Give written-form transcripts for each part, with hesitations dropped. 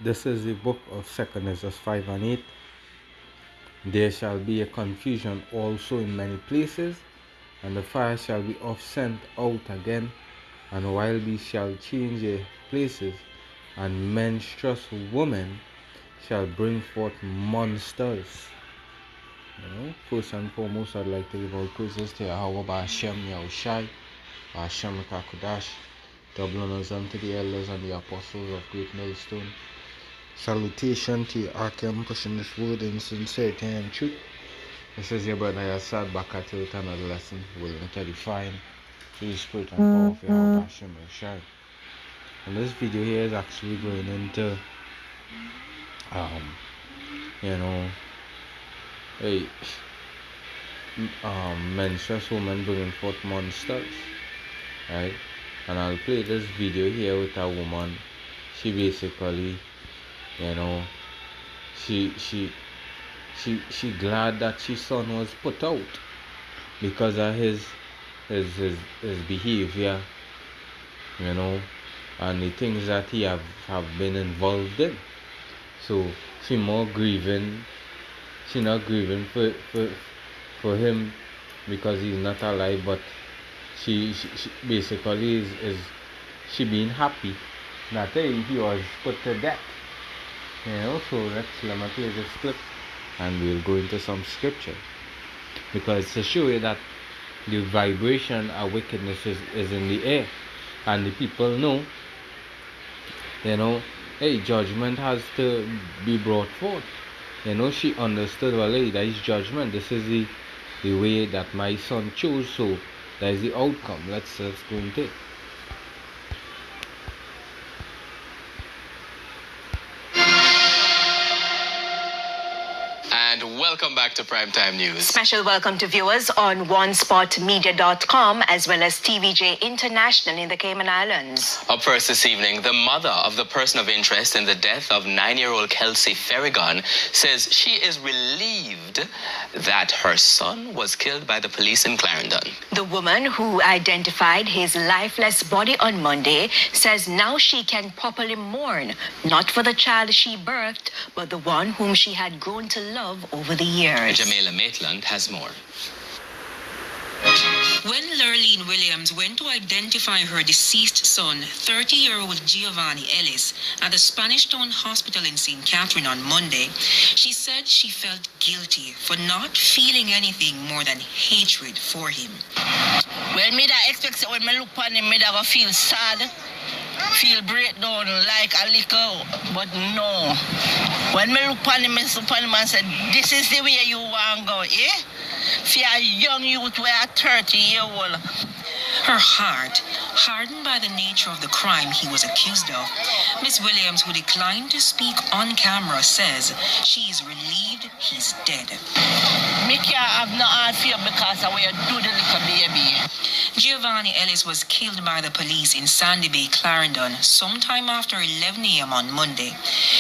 This is the book of 2 Ezra 5 and 8. There shall be a confusion also in many places, and the fire shall be oft sent out again, and wild beasts shall change their places, and menstruous women shall bring forth monsters. First and foremost, I'd like to give all praises to Yahweh Ba'ashem Yahushai, Ba'ashem Kakodash, double honors unto the elders and the apostles of Great Millstone. Salutation to your Arkham, pushing this word in sincerity and truth. This is your brother Yassad back at you with another lesson, willing to define through the spirit and power of Yahweh Ba'ashem Yahushai. And this video here is actually going into menstruous women bringing forth monsters, right? And I'll play this video here with a woman. She basically, she glad that her son was put out because of his behavior, and the things that he have been involved in. So she more grieving. She not grieving for him because he's not alive, but she basically is she being happy that he was put to death. So let me play this clip and we'll go into some scripture, because to show you that the vibration of wickedness is in the air, and the people know, judgment has to be brought forth. She understood, well, that is judgment. This is the way that my son chose, so that is the outcome. Let's go into it. Welcome back to Primetime News. Special welcome to viewers on OneSpotMedia.com as well as TVJ International in the Cayman Islands. Up first this evening, the mother of the person of interest in the death of 9-year-old Kelsey Farragon says she is relieved that her son was killed by the police in Clarendon. The woman, who identified his lifeless body on Monday, says now she can properly mourn, not for the child she birthed, but the one whom she had grown to love over the years. Jamila Maitland has more. When Lurleen Williams went to identify her deceased son, 30-year-old Giovanni Ellis, at the Spanish Town Hospital in St. Catherine on Monday, she said she felt guilty for not feeling anything more than hatred for him. Well, me da expect that when me look upon him, me da go feel sad, feel breakdown like a little, but no. When me look upon him and say, this is the way you want to go, eh? For a young youth who are 30-year-old. Her heart hardened by the nature of the crime he was accused of. Miss Williams, who declined to speak on camera, says she is relieved he's dead. Me can't have no hard fear because I will do the little baby. Giovanni Ellis was killed by the police in Sandy Bay, Clarendon, sometime after 11 a.m. on Monday.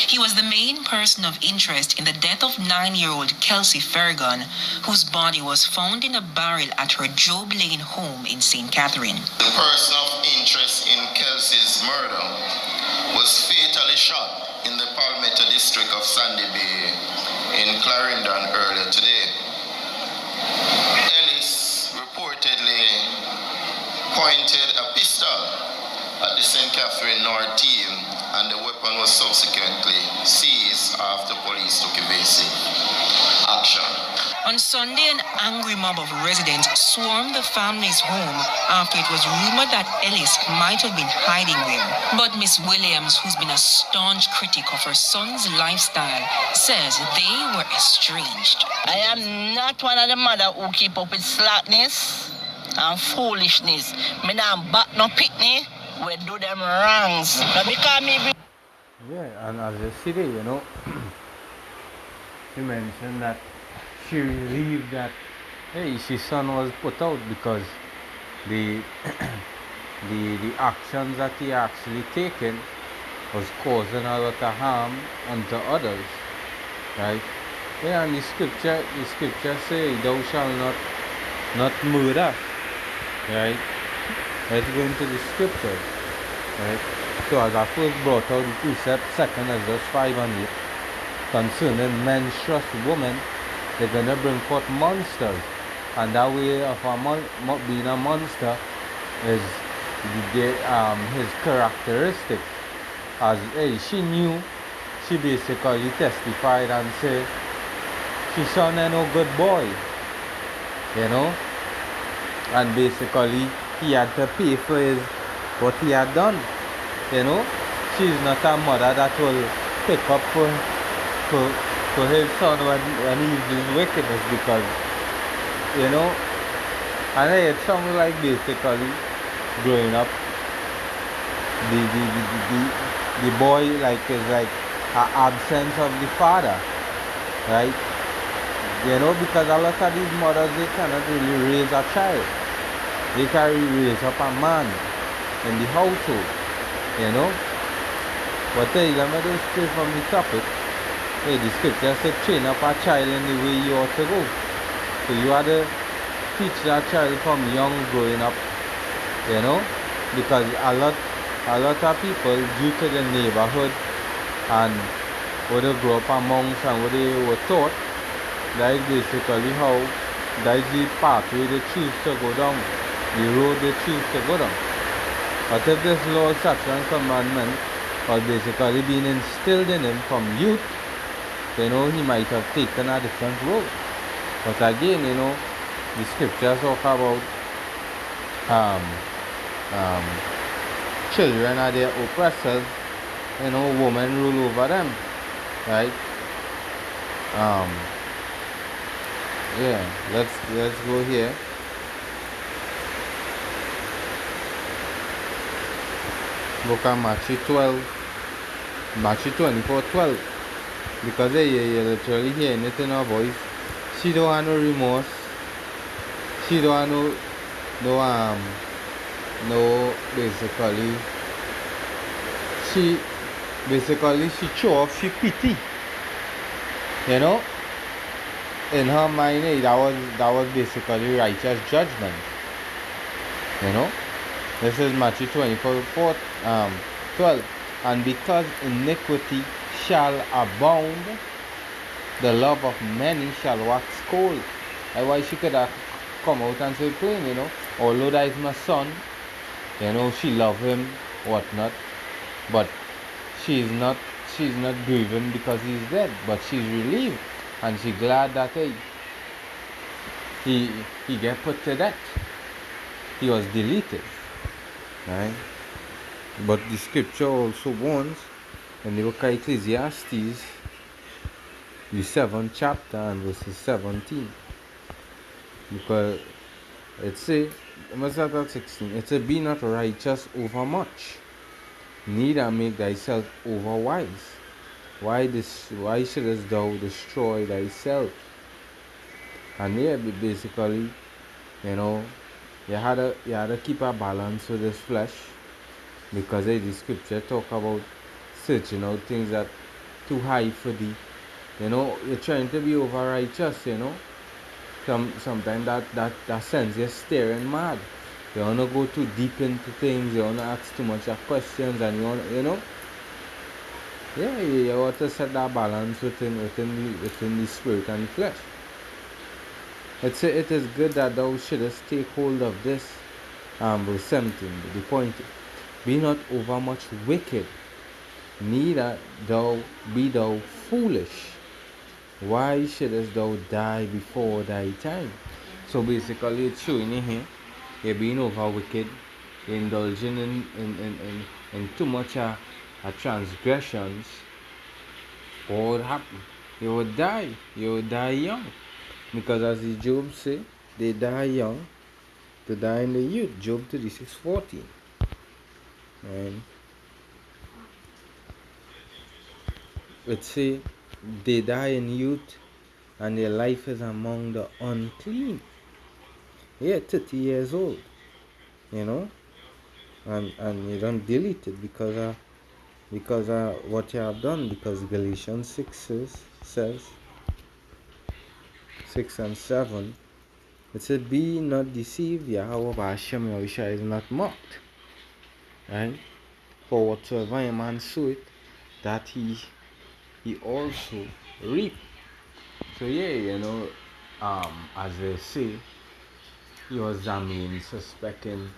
He was the main person of interest in the death of 9-year-old Kelsey Farragon, whose body was found in a barrel at her Job Lane home in St. Catherine. The person of interest in Kelsey's murder was fatally shot in the Palmetto district of Sandy Bay in Clarendon earlier today. Ellis reportedly pointed a pistol at the St. Catherine North team, and the weapon was subsequently seized after police took evasive action. On Sunday, an angry mob of residents swarmed the family's home after it was rumored that Ellis might have been hiding there. But Miss Williams, who's been a staunch critic of her son's lifestyle, says they were estranged. I am not one of the mother who keep up with slackness and foolishness. Me not back no pitney, we do them wrongs. But because me Yeah, and as you see there, you mentioned that she relieved that her son was put out because the actions that he actually taken was causing a lot of harm unto others, right? Yeah, and the scripture say, thou shalt not murder, right? Let's go into the scriptures, right? So as I first brought out the precept, second is just 5 and 8. Concerning menstruous women, they're gonna bring forth monsters. And that way of being a monster is his characteristic. As she knew, she basically testified and said, she son ain't no good boy, you know. And basically, he had to pay for what he had done, you know. She's not a mother that will pick up for his son when he's doing wickedness, because, you know, and it sounds like basically growing up, the boy is like an absence of the father, right? You know, because a lot of these mothers, they cannot really raise a child. They can raise up a man in the household, you know. But hey, let me just stay from the topic. Hey, the scripture said train up a child in the way you ought to go. So you have to teach that child from young growing up, you know. Because a lot of people, due to the neighborhood and what they grew up amongst and what they were taught, that is basically how, that is the pathway they choose to go down, the road they choose to go down. But if this law, statute and commandment was basically being instilled in him from youth, you know, he might have taken a different road. But again, you know, the scriptures talk about children are their oppressors, you know, women rule over them, right? Yeah, let's go here. Look at Matthew 12, Matthew 24:12. Because you're literally hearing it in her voice. She don't have no remorse. She don't have no basically. She show off she pity. You know? In her mind, that was basically righteous judgment. You know? This is Matthew 24:12. And because iniquity shall abound, the love of many shall wax cold. That's why she could have come out and say plain, you know, although that is my son, you know, she love him, whatnot, but she's not grieving because he's dead, but she's relieved and she's glad that he get put to death. He was deleted, right? But the scripture also warns in the book of Ecclesiastes, the 7th chapter and verses 17, because it say, I must start at 16, it say, be not righteous over much, neither make thyself over wise. Why shouldest thou destroy thyself? And here basically, you know, you had to keep a balance with this flesh, because the scripture talk about searching out things that too high for thee. You know, you're trying to be over righteous, you know. Sometimes that sends you staring mad. You wanna go too deep into things, you wanna ask too much of questions, and you know. Yeah, you want to set that balance within the spirit and the flesh. It is good that thou shouldest take hold of this. Verse 17, the point, be not over much wicked, neither be thou foolish. Why shouldest thou die before thy time? So basically it's showing you here, you're being over wicked, you're indulging in too much transgressions. What would happen? You would die young. Because as the Job say, they die young to die in the youth. Job 36:14. And it say they die in youth and their life is among the unclean. Yeah, 30 years old, you know, and you don't delete it because what you have done, because Galatians 6 says 6 and 7, it said, be not deceived, Yahweh Hashem Yahushua is not mocked, right? for whatsoever a man soweth, that he also reap. So yeah, as they say, he was the main suspect in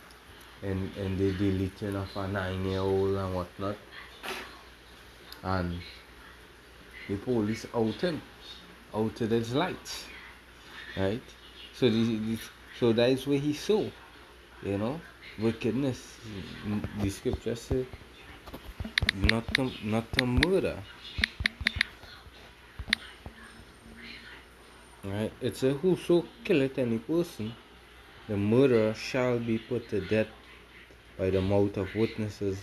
the deleting of a 9-year-old and whatnot, and the police outed his lights, right? So so that is where he saw, wickedness. The scripture says not to murder, right? It says whoso killeth any person, the murderer shall be put to death by the mouth of witnesses.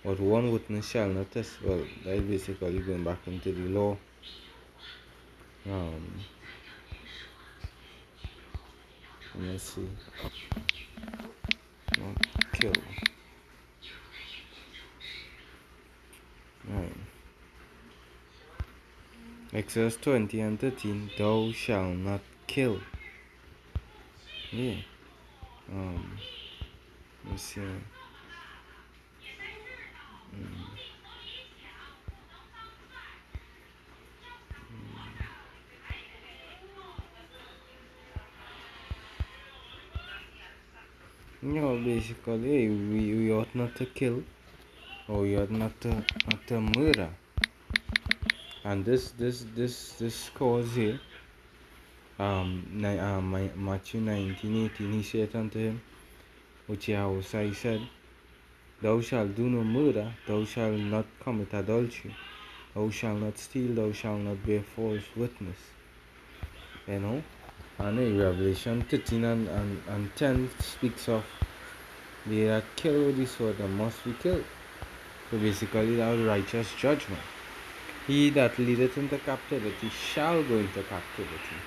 But one witness shall not test. Well, that is basically going back into the law. Let's see. Not kill. Right. Exodus 20 and 13. Thou shalt not kill. Yeah. Let's see. Basically, we ought not to kill, or we ought not to murder. And this cause here, Matthew 19:18, he said unto him, which Yahweh said, Thou shalt do no murder, thou shalt not commit adultery, thou shalt not steal, thou shalt not bear false witness. And in Revelation 13 and 10 speaks of they that kill with the sword that must be killed. So basically that was righteous judgment. He that leadeth into captivity shall go into captivity.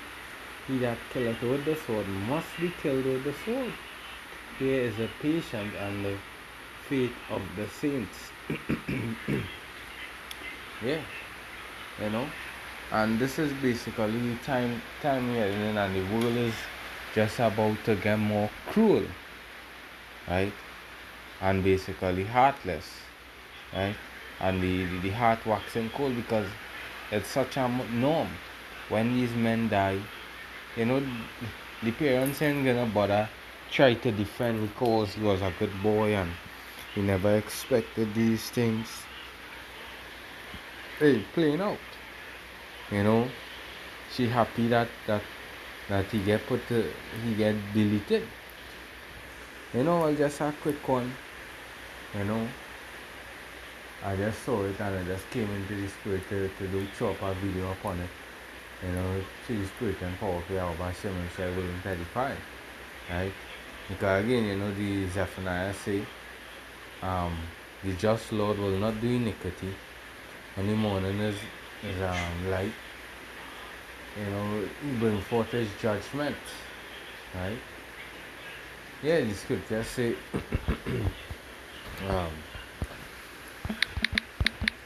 He that killeth with the sword must be killed with the sword. Here is the patience and the faith of the saints. Yeah, and this is basically the time we are in, and the world is just about to get more cruel, right? And basically heartless, right? And the heart waxing cold, because it's such a norm. When these men die, the parents ain't gonna bother try to defend because he was a good boy and he never expected these things. Hey, playing out. She happy that he get deleted. I'll just a quick one. I just saw it and I just came into the spirit to do chop a video upon it. See the spirit and power of Yahweh Hashem and say William 35. Right? Because again, the Zephaniah say, the just Lord will not do iniquity, and the morning is light. He bring forth his judgment. Right? Yeah, the scripture say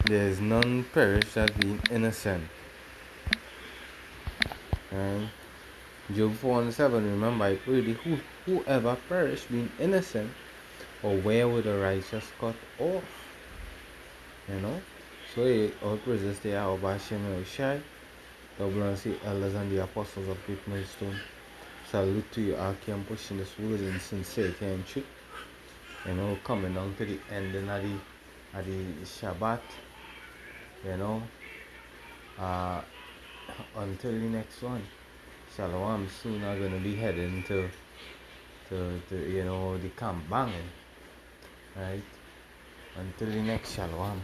there is none perish that being innocent. Right? Job 4:7, remember I pray thee, whoever perish being innocent, or where would the righteous cut off? So all praises to Yahweh Hashem Yahushai, double and say elders and the apostles of Great Millstone. Salute to you, all keep pushing this word in sincerity and truth. Coming down to the ending of the Shabbat. Until the next one. Shalom. Soon I'm gonna be heading to the camp banging. Right? Until the next Shalom.